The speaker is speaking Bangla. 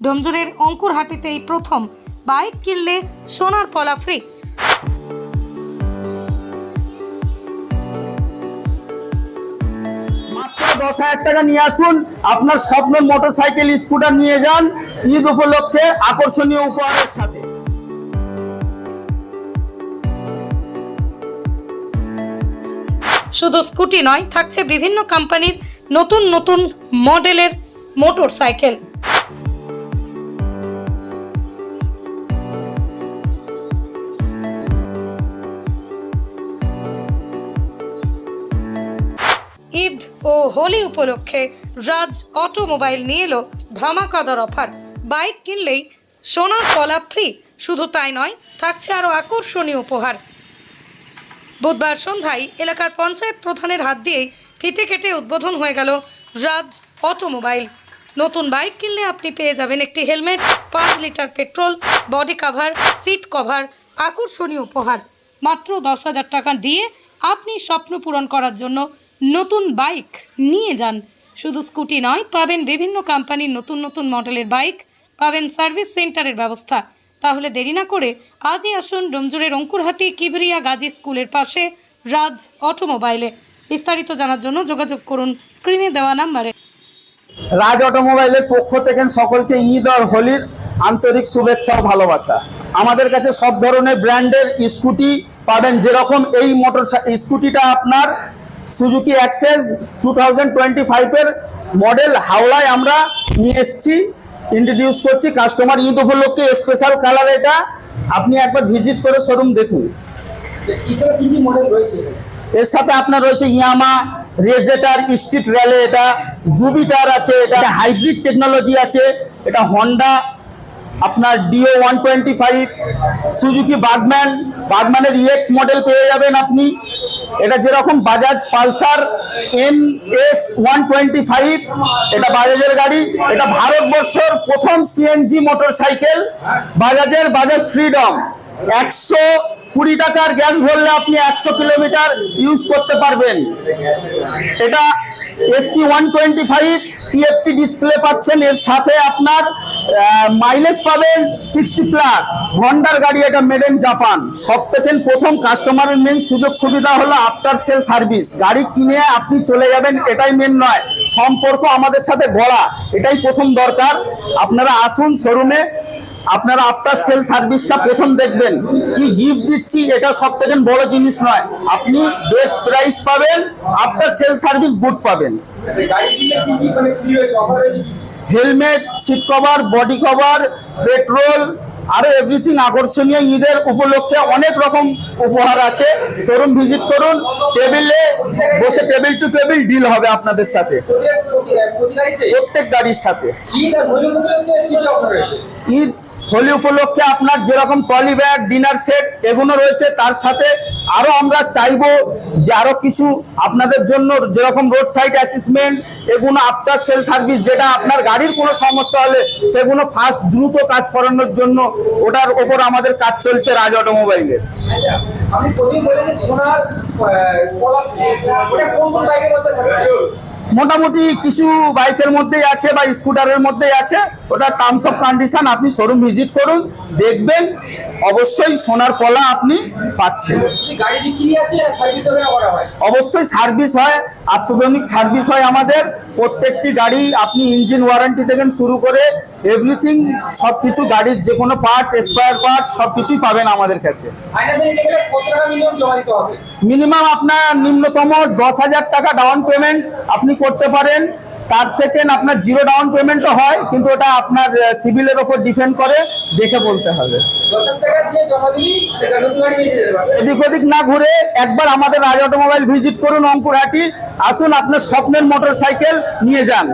ডোমজুরের অঙ্কুরহাটিতেই প্রথম বাইক কিনলে সোনার পলা ফ্রি। মাত্র 10,000 টাকা নিয়ে আসুন, আপনার স্বপ্নের মোটরসাইকেল স্কুটার নিয়ে যান ঈদ উপলক্ষে আকর্ষণীয় উপহারের সাথে। শুধু স্কুটি নয়, থাকছে বিভিন্ন কোম্পানির নতুন নতুন মডেলের মোটরসাইকেল। ঈদ ও হোলি উপলক্ষে রাজ অটোমোবাইল নিয়ে এলো ধামাকাদার অফার। বাইক কিনলেই সোনার পলা ফ্রি। শুধু তাই নয়, থাকছে আরও আকর্ষণীয় উপহার। বুধবার সন্ধ্যায় এলাকার পঞ্চায়েত প্রধানের হাত দিয়েই ফিতে কেটে উদ্বোধন হয়ে গেল রাজ অটোমোবাইল। নতুন বাইক কিনলে আপনি পেয়ে যাবেন একটি helmet, 5 litre petrol, body cover, seat cover, আকর্ষণীয় উপহার। মাত্র 10,000 টাকা দিয়ে আপনি স্বপ্ন পূরণ করার জন্য নতুন বাইক নিয়ে যান। শুধু স্কুটি নয়, পাবেন বিভিন্ন কোম্পানির নতুন নতুন মডেলের বাইক, পাবেন সার্ভিস সেন্টারের ব্যবস্থা। তাহলে দেরি না করে আজই আসুন ডোমজুরের অঙ্কুরহাটি কিবরিয়া গাজী স্কুলের পাশে রাজ অটোমোবাইলে। বিস্তারিত জানার জন্য যোগাযোগ করুন স্ক্রিনে দেওয়া নাম্বারে। রাজ অটোমোবাইলের পক্ষ থেকে সকলকে ঈদ আর হোলির আন্তরিক শুভেচ্ছা ও ভালোবাসা। আমাদের কাছে সব ধরনের ব্র্যান্ডের স্কুটি পাবেন। যেরকম এই মোটর স্কুটিটা আপনার সুজুকি অ্যাক্সেস 2025-এর মডেল হাওড়ায় আমরা নিয়ে এসেছি, ইন্ট্রোডিউস করছি কাস্টমার ঈদ উপলক্ষে। স্পেশাল কালার এটা, আপনি একবার ভিজিট করে শোরুম দেখুন। এর সাথে আপনার রয়েছে ইয়ামা রেজেটার, স্ট্রিট র্যালে, এটা জুপিটার আছে, এটা হাইব্রিড টেকনোলজি আছে, এটা হন্ডা আপনার ডিও 125, সুজুকি বাগম্যানের EX মডেল পেয়ে যাবেন আপনি। এটা যেরকম বাজাজ পালসার NS 125, এটা বাজাজের গাড়ি। এটা ভারতবর্ষের প্রথম CNG মোটরসাইকেল, বাজাজ ফ্রিডম। 120 টাকার গ্যাস ভরলে আপনি 100 কিলোমিটার ইউজ করতে পারবেন। এটা SP 125 TFT ডিসপ্লে পাচ্ছেন, এর সাথে আপনার মাইলেজ পাবেন 60+। হন্ডার গাড়ি, এটা মেড ইন জাপান। সব থেকে প্রথম কাস্টমারের মেন সুযোগ সুবিধা হলো আফটার সেল সার্ভিস। গাড়ি কিনে আপনি চলে যাবেন এটাই মেন নয়, সম্পর্ক আমাদের সাথে গড়া, এটাই প্রথম দরকার। আপনারা আসুন শোরুমে, আপনারা আফটার সেল সার্ভিসটা প্রথম দেখবেন। কি গিফট দিচ্ছি এটা সব থেকে বড় জিনিস নয়, আপনি বেস্ট প্রাইস পাবেন, আফটার সেল সার্ভিস গুড পাবেন। Helmet, seat cover, body cover, petrol, আরো এভরিথিং আকর্ষণীয়। ঈদের উপলক্ষে অনেক রকম উপহার আছে। শোরুম ভিজিট করুন, টেবিলে বসে টেবিল টু টেবিল ডিল হবে আপনাদের সাথে, প্রত্যেক গাড়ির সাথে। ঈদ হোলি উপলক্ষে আপনার যেরকম ট্রলি ব্যাগ, ডিনার সেট এগুলো রয়েছে, তার সাথে আরো আমরা চাইবো যে আরো কিছু আপনাদের জন্য, যেরকম রোড সাইড অ্যাসিস্টমেন্ট, এগুলো আফটার সেল সার্ভিস, যেটা আপনার গাড়ির কোনো সমস্যা হলে সেগুলো ফাস্ট দ্রুত কাজ করানোর জন্য ওটার ওপর আমাদের কাজ চলছে রাজ অটোমোবাইলের। আপনি প্রথম বলেন সোনার পলা, ওটা কোন কোন বাইকের মধ্যে থাকছে? মোটামুটি কিছু বাইকের মধ্যেই আছে বা স্কুটারের মধ্যেই আছে, ওটা টার্মস অফ কন্ডিশন। আপনি শোরুম ভিজিট করুন, দেখবেন অবশ্যই সোনার পলা আপনি পাচ্ছেন। গাড়ি বিক্রি আছে, সার্ভিস করা হয়? অবশ্যই সার্ভিস হয়, আত্মধনিক সার্ভিস হয় আমাদের। প্রত্যেকটি গাড়ি আপনি ইঞ্জিন ওয়ারেন্টি থেকে শুরু করে এভরিথিং, সবকিছু গাড়ির যে কোনো পার্টস, স্পেয়ার পার্টস সবকিছুই পাবেন আমাদের কাছে। মিনিমাম আপনার নিম্নতম 10,000 টাকা ডাউন পেমেন্ট আপনি করতে পারেন। তার থেকে আপনার 0 ডাউন পেমেন্টও হয়, কিন্তু ওটা আপনার সিভিলের ওপর ডিপেন্ড করে, দেখে বলতে হবে। এদিক ওদিক না ঘুরে একবার আমাদের রাজ অটোমোবাইল ভিজিট করুন অঙ্কুরহাটি। আসুন, আপনার স্বপ্নের মোটরসাইকেল নিয়ে যান।